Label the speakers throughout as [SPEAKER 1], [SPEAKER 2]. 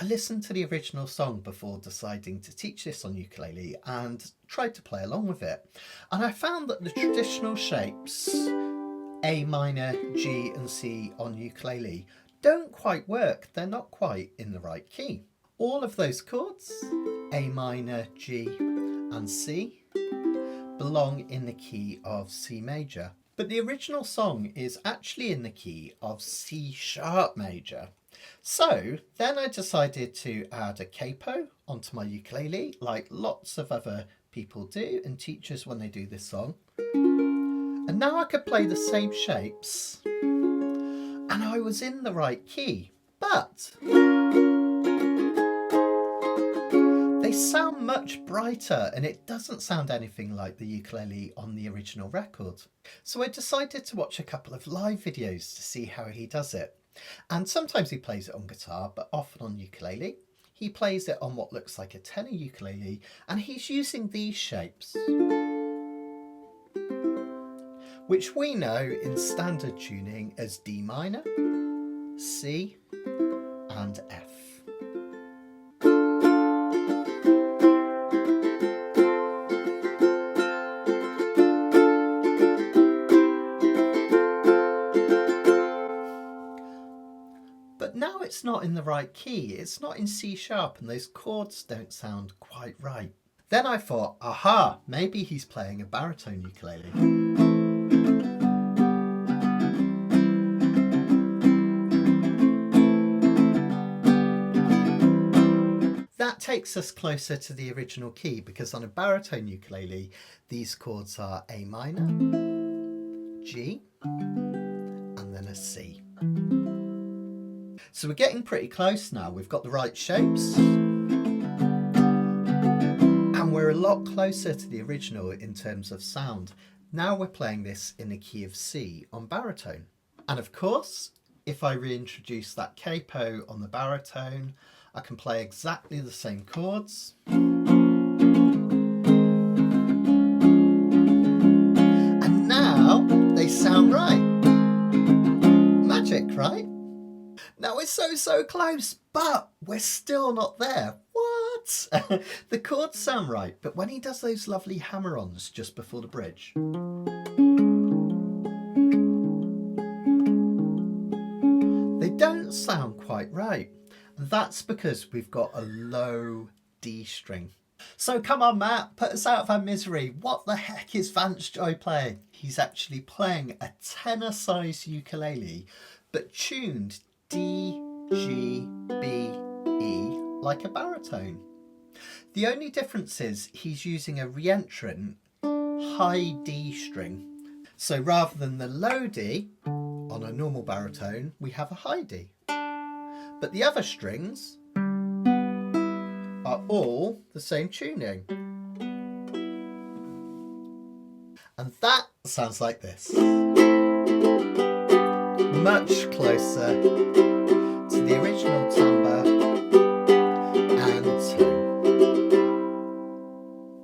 [SPEAKER 1] listened to the original song before deciding to teach this on ukulele and tried to play along with it. And I found that the traditional shapes A minor, G and C on ukulele don't quite work. They're not quite in the right key. All of those chords, A minor, G and C, belong in the key of C major. But the original song is actually in the key of C sharp major. So then I decided to add a capo onto my ukulele, like lots of other people do and teachers when they do this song. And now I could play the same shapes and I was in the right key, but they sound much brighter and it doesn't sound anything like the ukulele on the original record. So I decided to watch a couple of live videos to see how he does it. And sometimes he plays it on guitar, but often on ukulele. He plays it on what looks like a tenor ukulele, and he's using these shapes, which we know in standard tuning as D minor, C and F. But now it's not in the right key, it's not in C sharp and those chords don't sound quite right. Then I thought, aha, maybe he's playing a baritone ukulele. That takes us closer to the original key because on a baritone ukulele, these chords are A minor, G, and then a C. So we're getting pretty close now. We've got the right shapes and we're a lot closer to the original in terms of sound. Now we're playing this in the key of C on baritone. And of course, if I reintroduce that capo on the baritone, I can play exactly the same chords. And now they sound right. Magic, right? Now we're so close, but we're still not there. What? The chords sound right, but when he does those lovely hammer-ons just before the bridge, they don't sound quite right. And that's because we've got a low D string. So come on, Matt, put us out of our misery. What the heck is Vance Joy playing? He's actually playing a tenor-sized ukulele, but tuned D, G, B, E like a baritone. The only difference is he's using a reentrant high D string. So rather than the low D on a normal baritone, we have a high D. But the other strings are all the same tuning. And that sounds like this. Much closer to the original timbre and tone.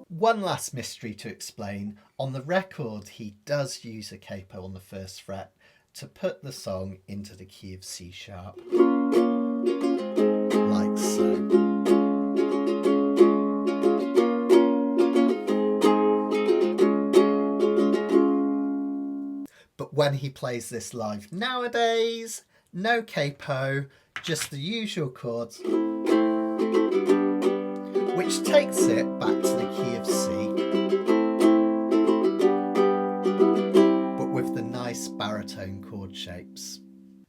[SPEAKER 1] One last mystery to explain. On the record, he does use a capo on the first fret to put the song into the key of C sharp, like so. But when he plays this live nowadays, no capo, just the usual chords, which takes it back to the key of C, but with the nice baritone chord shapes.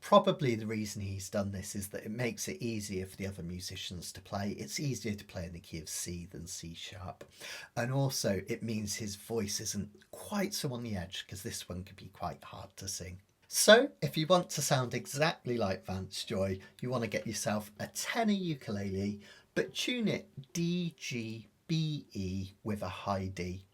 [SPEAKER 1] Probably the reason he's done this is that it makes it easier for the other musicians to play. It's easier to play in the key of C than C sharp. And also it means his voice isn't quite so on the edge because this one can be quite hard to sing. So if you want to sound exactly like Vance Joy, you want to get yourself a tenor ukulele, but tune it D, G, B, E with a high D.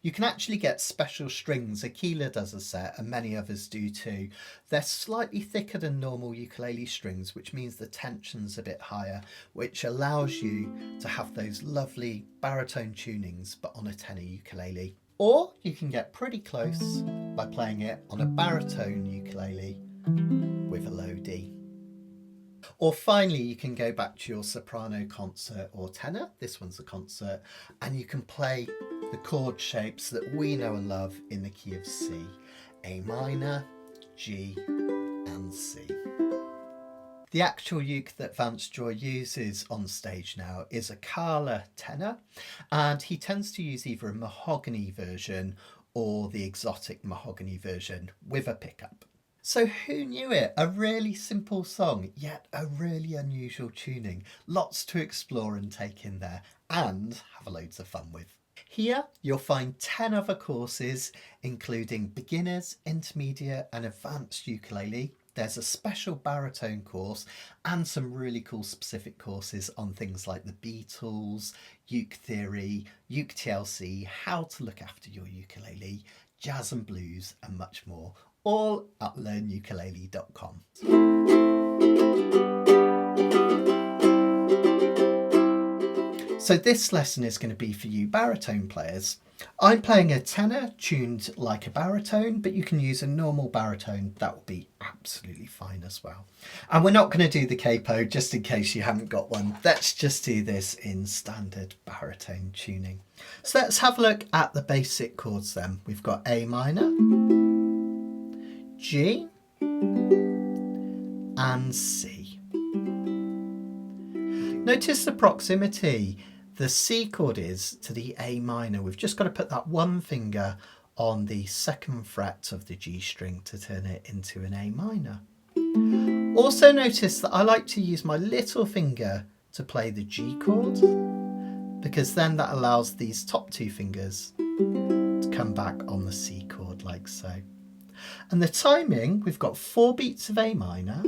[SPEAKER 1] You can actually get special strings. Aquila does a set and many others do too. They're slightly thicker than normal ukulele strings, which means the tension's a bit higher, which allows you to have those lovely baritone tunings but on a tenor ukulele. Or you can get pretty close by playing it on a baritone ukulele with a low D. Or finally, you can go back to your soprano concert or tenor. This one's a concert, and you can play the chord shapes that we know and love in the key of C: A minor, G, and C. The actual uke that Vance Joy uses on stage now is a Kala tenor, and he tends to use either a mahogany version or the exotic mahogany version with a pickup. So who knew it? A really simple song, yet a really unusual tuning. Lots to explore and take in there, and have loads of fun with. Here you'll find 10 other courses, including beginners, intermediate and advanced ukulele. There's a special baritone course and some really cool specific courses on things like the Beatles, uke theory, uke TLC, how to look after your ukulele, jazz and blues and much more, all at learnukulele.com. So this lesson is going to be for you baritone players. I'm playing a tenor tuned like a baritone, but you can use a normal baritone. That will be absolutely fine as well. And we're not going to do the capo just in case you haven't got one. Let's just do this in standard baritone tuning. So let's have a look at the basic chords then. We've got A minor, G, and C. Notice the proximity the C chord is to the A minor. We've just got to put that one finger on the second fret of the G string to turn it into an A minor. Also notice that I like to use my little finger to play the G chord, because then that allows these top two fingers to come back on the C chord like so. And the timing, we've got 4 beats of A minor,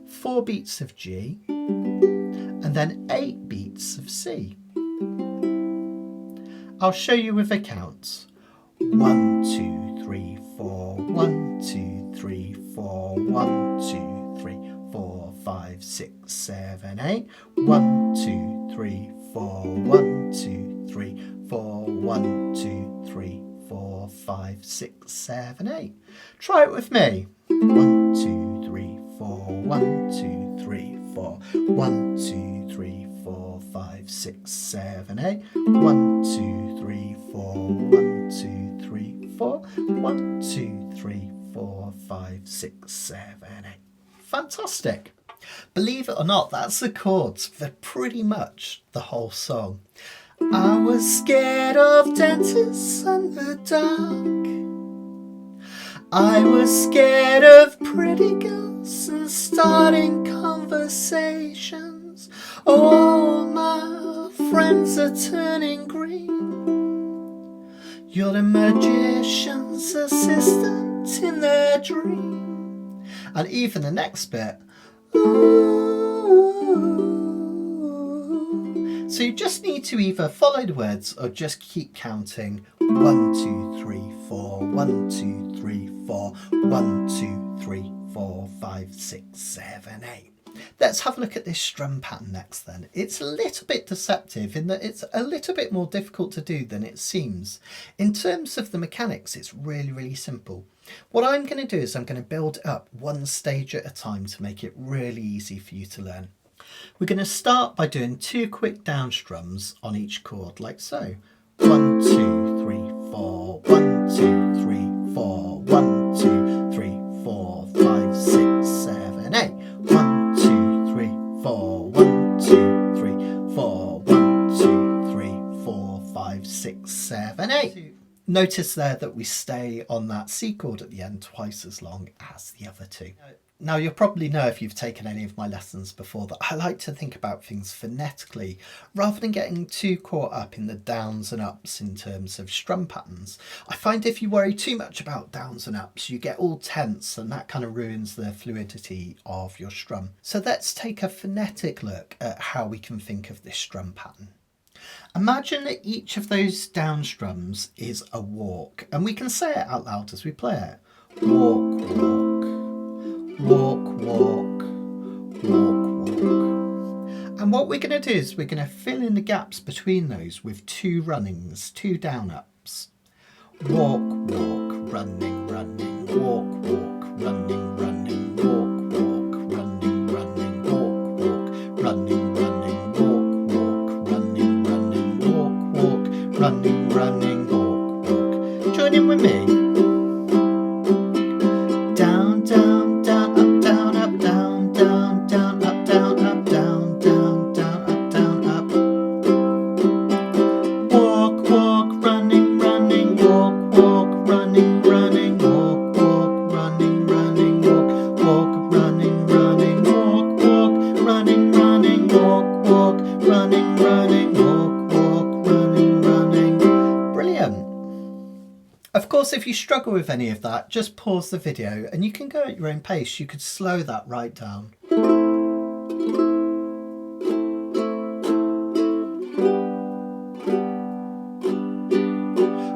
[SPEAKER 1] 4 beats of G, and then 8 beats of C. I'll show you with a count. 1, 2, 3, 4, 1, 2, 3, 4, 1, 2, 3, 4, 5, 6, 7, 8. 1, 2, 3, 4, 1, 2, 3, 4, 1, 2, 3, 4, 5, 6, 7, 8. Try it with me. 1, 2, 3, 4, 1, 2, 3, 4, 1, 2, 3, 4, 5, 6, 7, 8. 1, 2, 3, 4, 1, 2, 3, 4, 1, 2, 3, 4, 5, 6, 7, 8. Fantastic. Believe it or not, that's the chords for pretty much the whole song. I was scared of dentists and the dark. I was scared of pretty girls and starting conversations. All my friends are turning green. You're the magician's assistant in their dream. And even the next bit. Ooh. So you just need to either follow the words or just keep counting. 1, 2, 3, 4, 1, 2, 3, 4, 1, 2, 3, 4, 5, 6, 7, 8. Let's have a look at this strum pattern next then. It's a little bit deceptive in that it's a little bit more difficult to do than it seems. In terms of the mechanics, it's really, really simple. What I'm going to do is I'm going to build up one stage at a time to make it really easy for you to learn. We're going to start by doing 2 quick down strums on each chord, like so. 1, 2, 3, 4, 1, 2, 3, 4, 1, 2, 3, 4, 5, 6, 7, 8. 1, 2, 3, 4, 1, 2, 3, 4, 1, 2, 3, 4, 5, 6, 7, 8. Notice there that we stay on that C chord at the end twice as long as the other two. Now you'll probably know if you've taken any of my lessons before that I like to think about things phonetically rather than getting too caught up in the downs and ups in terms of strum patterns. I find if you worry too much about downs and ups you get all tense and that kind of ruins the fluidity of your strum. So let's take a phonetic look at how we can think of this strum pattern. Imagine that each of those down strums is a walk, and we can say it out loud as we play it. Walk, walk, walk, walk, walk, walk. And what we're going to do is we're going to fill in the gaps between those with 2 runnings, 2 down ups. Walk, walk, running, running, walk, walk, running, running, walk, walk, running, down, down, up, down, up, down, down, down, up, down, up. Walk, walk, running, running, walk, walk, running, running, walk, walk, running, running, walk, walk, running, running, walk, walk, running, running, walk, walk, running, running, walk, walk, running, running. Brilliant. Of course, if you struggle with any of that, just pause the video and you can go at your own pace. You could slow that right down.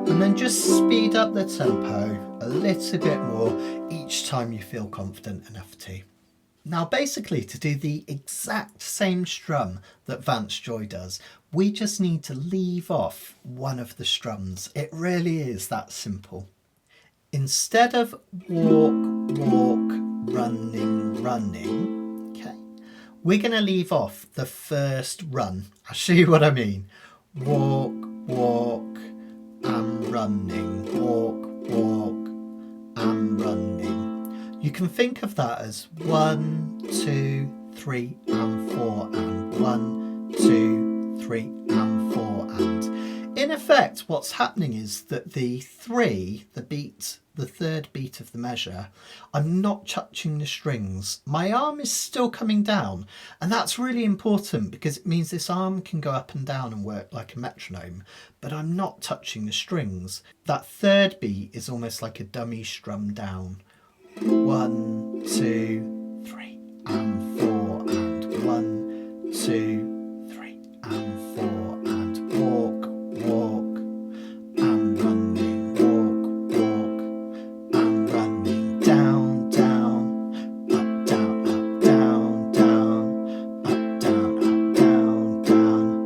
[SPEAKER 1] And then just speed up the tempo a little bit more each time you feel confident enough to. Now basically, to do the exact same strum that Vance Joy does, we just need to leave off one of the strums. It really is that simple. Instead of walk, walk, running, running, okay, we're going to leave off the first run. I'll show you what I mean. Walk, walk, and running, walk, walk, and running. You can think of that as 1, 2, 3, and 4, and 1, 2, 3, and 4, and. In effect, what's happening is that the 3, the beat, the third beat of the measure, I'm not touching the strings. My arm is still coming down, and that's really important because it means this arm can go up and down and work like a metronome, but I'm not touching the strings. That third beat is almost like a dummy strum down. 1, 2, 3, and 4, and 1, 2, 3, and 4, and walk, walk, and running, walk, walk, and running, down, down, up, down, up, down, down, up, down, up, down, down,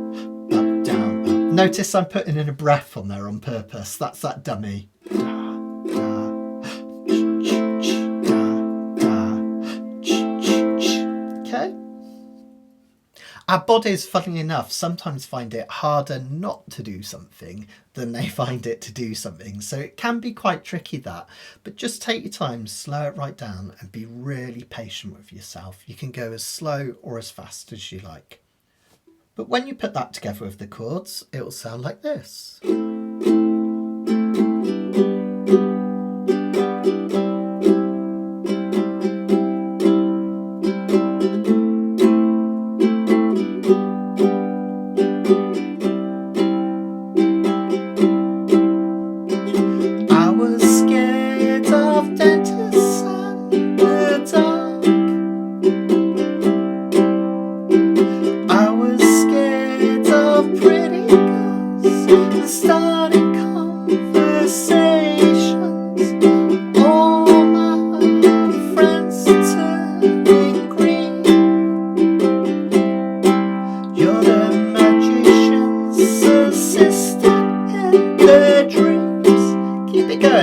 [SPEAKER 1] up, down, up. Notice I'm putting in a breath on there on purpose. That's that dummy. Our bodies, funnily enough, sometimes find it harder not to do something than they find it to do something. So it can be quite tricky, that. But just take your time, slow it right down, and be really patient with yourself. You can go as slow or as fast as you like. But when you put that together with the chords, it will sound like this.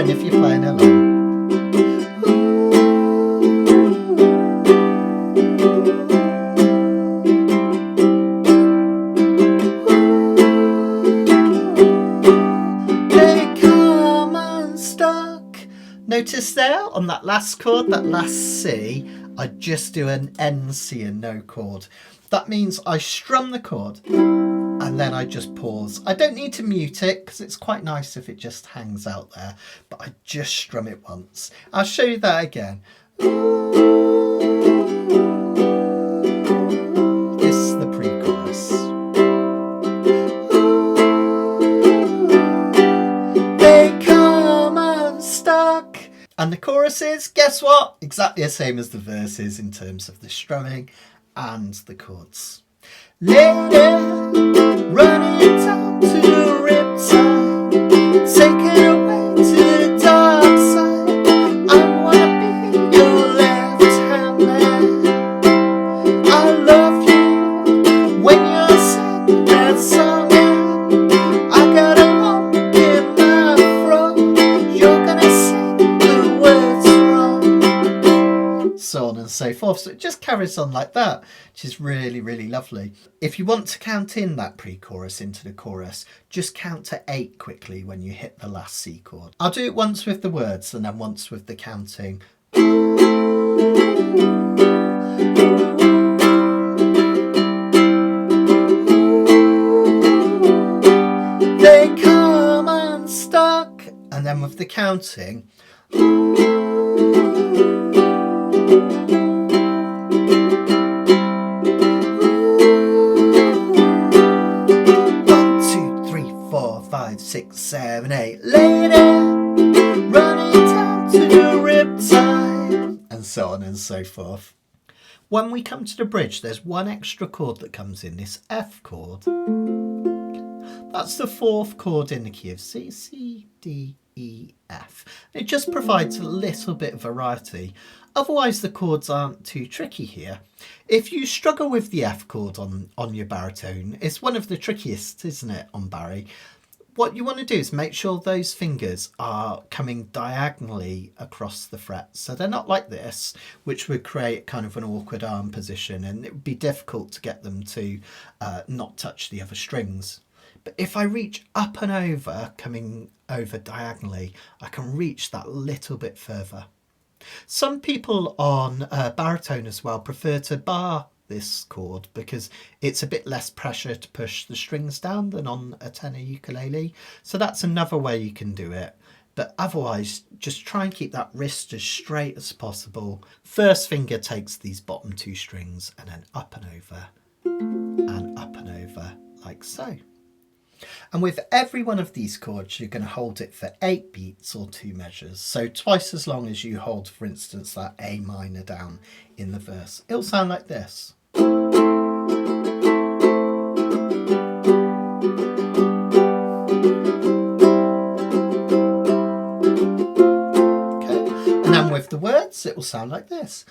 [SPEAKER 1] If you're playing along. They come unstuck. Notice there on that last chord, that last C, I just do an N C and no chord. That means I strum the chord and then I just pause. I don't need to mute it because it's quite nice if it just hangs out there, but I just strum it once. I'll show you that again. This is the pre-chorus. They come unstuck. And the chorus is, guess what? Exactly the same as the verses in terms of the strumming and the chords. Lady, running down to Riptide, take it away to the dark side. I wanna be your left hand man. I love you when you're singing that song. I got a lump in my throat. You're gonna sing the words wrong. So on and so forth. So it just carries on like that, which is really, really lovely. If you want to count in that pre-chorus into the chorus, just count to 8 quickly when you hit the last C chord. I'll do it once with the words and then once with the counting. counting. 6, 7, 8. Lady, running down to the Riptide, and so on and so forth. When we come to the bridge, there's one extra chord that comes in, this F chord. That's the 4th chord in the key of C, C, D, E, F. It just provides a little bit of variety. Otherwise, the chords aren't too tricky here. If you struggle with the F chord on your baritone, it's one of the trickiest, isn't it, on Barry? What you want to do is make sure those fingers are coming diagonally across the frets. So they're not like this, which would create kind of an awkward arm position, and it would be difficult to get them to not touch the other strings. But if I reach up and over, coming over diagonally, I can reach that little bit further. Some people on baritone as well prefer to bar this chord because it's a bit less pressure to push the strings down than on a tenor ukulele. So that's another way you can do it. But otherwise, just try and keep that wrist as straight as possible. First finger takes these bottom 2 strings and then up and over like so. And with every one of these chords, you're going to hold it for 8 beats or 2 measures. So twice as long as you hold, for instance, that A minor down in the verse. It'll sound like this. Okay. And then with the words, it will sound like this.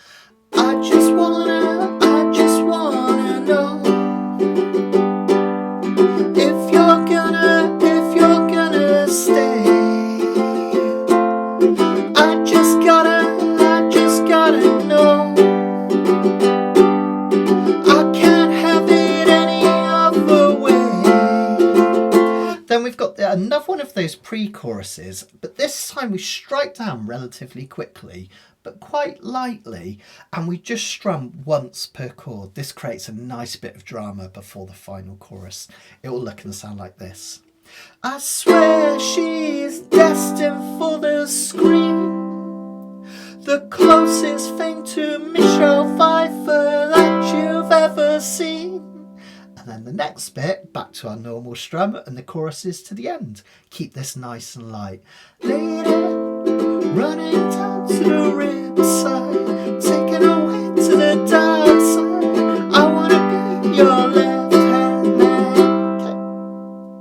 [SPEAKER 1] I just wanna know if you're gonna stay. I just gotta know. I can't have it any other way. Then we've got another one of those pre-choruses, but this time we strike down relatively quickly, but quite lightly, and we just strum once per chord. This creates a nice bit of drama before the final chorus. It will look and sound like this. I swear she's destined for the screen, the closest thing to Michelle Pfeiffer that you've ever seen. And then the next bit, back to our normal strum, and the chorus is to the end. Keep this nice and light. Lady, running down to the Riptide, taken away to the dark side. I wanna be your left hand man.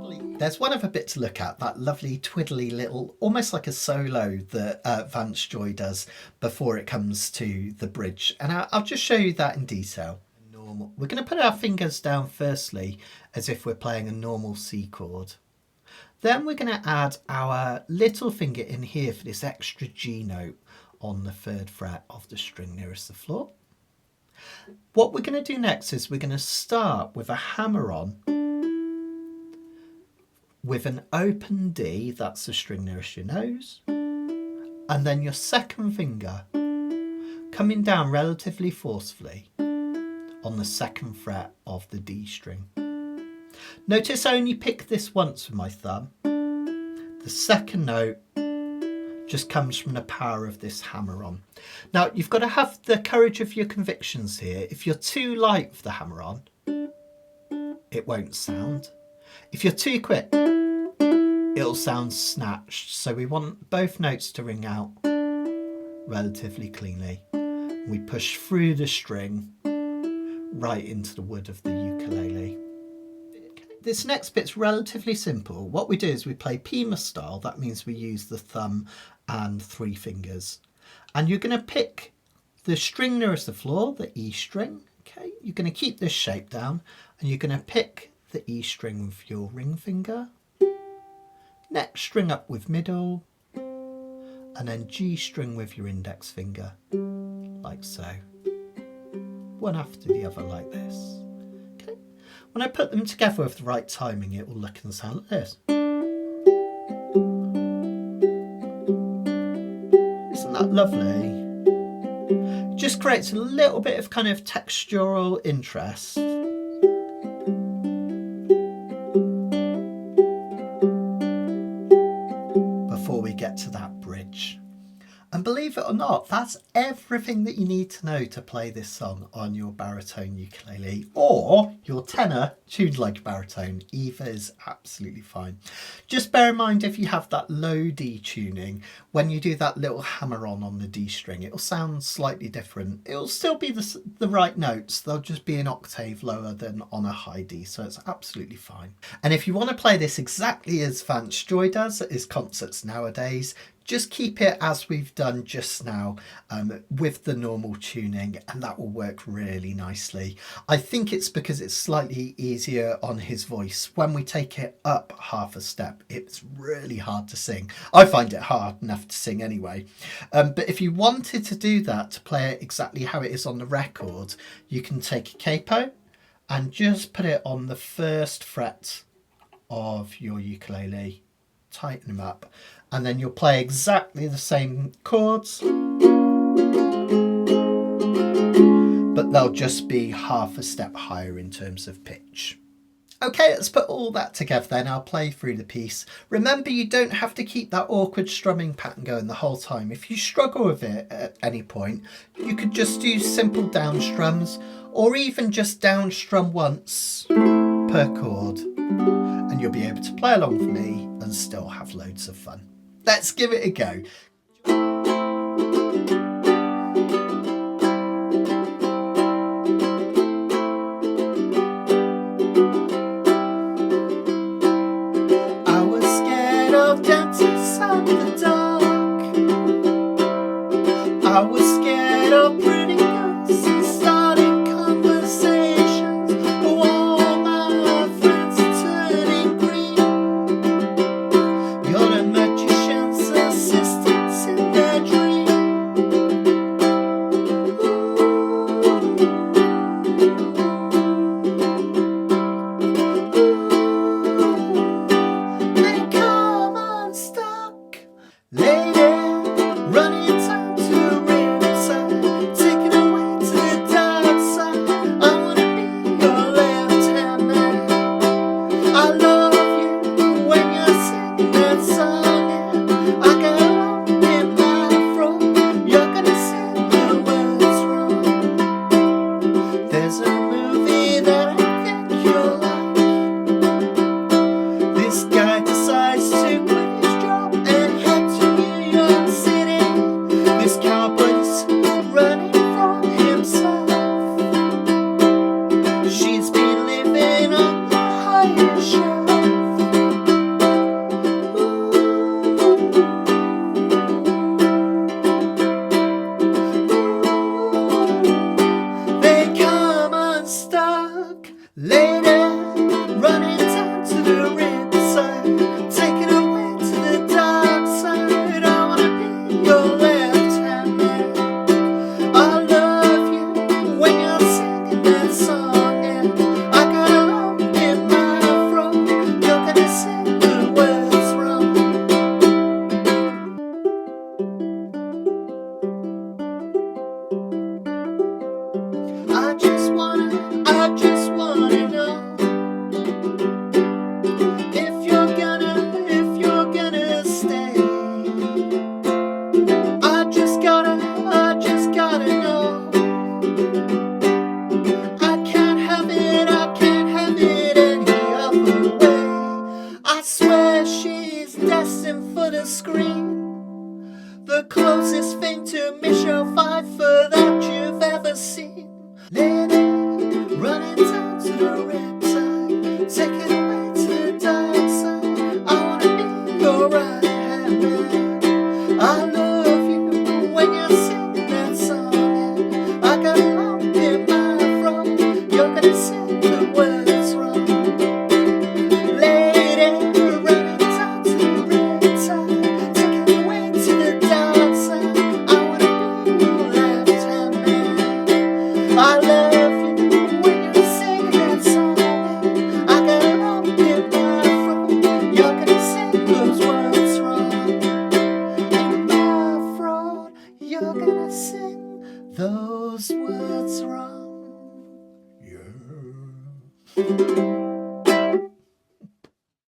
[SPEAKER 1] Okay. There's one other bit to look at, that lovely twiddly little, almost like a solo that Vance Joy does before it comes to the bridge. And I'll just show you that in detail. We're going to put our fingers down firstly as if we're playing a normal C chord. Then we're going to add our little finger in here for this extra G note on the 3rd fret of the string nearest the floor. What we're going to do next is we're going to start with a hammer on with an open D, that's the string nearest your nose, and then your 2nd finger coming down relatively forcefully on the 2nd fret of the D string. Notice I only pick this once with my thumb. The 2nd note just comes from the power of this hammer on. Now you've got to have the courage of your convictions here. If you're too light for the hammer on, it won't sound. If you're too quick, it'll sound snatched. So we want both notes to ring out relatively cleanly. We push through the string right into the wood of the ukulele. This next bit's relatively simple. What we do is we play Pima style. That means we use the thumb and 3 fingers. And you're going to pick the string nearest the floor, the E string. Okay, you're going to keep this shape down and you're going to pick the E string with your ring finger. Next string up with middle, and then G string with your index finger, like so. One after the other like this. Okay. When I put them together with the right timing, it will look and sound like this. Isn't that lovely? It just creates a little bit of kind of textural interest. Before we get to that believe it or not, that's everything that you need to know to play this song on your baritone ukulele or your tenor tuned like a baritone. Either is absolutely fine. Just bear in mind, if you have that low D tuning, when you do that little hammer on the D string, it'll sound slightly different. It'll still be the right notes, they'll just be an octave lower than on a high D, so it's absolutely fine. And if you want to play this exactly as Vance Joy does at his concerts nowadays, just keep it as we've done just now, with the normal tuning, and that will work really nicely. I think it's because it's slightly easier on his voice. When we take it up half a step, it's really hard to sing. I find it hard enough to sing anyway. But if you wanted to do that, to play it exactly how it is on the record, you can take a capo and just put it on the first fret of your ukulele, tighten them up, and then you'll play exactly the same chords, but they'll just be half a step higher in terms of pitch. Okay, let's put all that together then. I'll play through the piece. Remember, you don't have to keep that awkward strumming pattern going the whole time. If you struggle with it at any point, you could just do simple down strums, or even just down strum once per chord, and you'll be able to play along with me and still have loads of fun. Let's give it a go. I was scared of dentists and the dark. I was scared of pretty girls and starting conversations. All my friends are turning green. You're the magician's assistants in their dream. They come unstuck, lady, running time to Riptide, taking away to the dark side. I wanna be your left hand man. I love you when you're singing that song, and I got along in my throat. You're gonna sing the words wrong. There's a movie that I think you'll like. This guy decides to quit his job and head to New York City. This cowboy's running from himself. She's been living on the higher shelf. They come unstuck, lady, running down to the Riptide, taking away to the dark side. I wanna be your left hand man. I love you when you're singing that song, and I got a lump in my throat. You're gonna sing the words wrong. I just wanna know if you're gonna stay. I just gotta know. I can't have it any other way. I swear she's destined for the screen, the closest thing to Michelle Pfeiffer that you've ever seen. Lady, running down to the Riptide, taking away to the dark side. I wanna be your right hand man. I love you when you're singing that song, and I got a lump in my throat. You're gonna sing the words wrong. Lady, running down to the Riptide, taking away to the dark side. I wanna be your left hand man. I love you when you're singing that song, and I got a lump in my throat. You're gonna sing those words wrong. In my throat, you're gonna sing those words wrong. Yeah.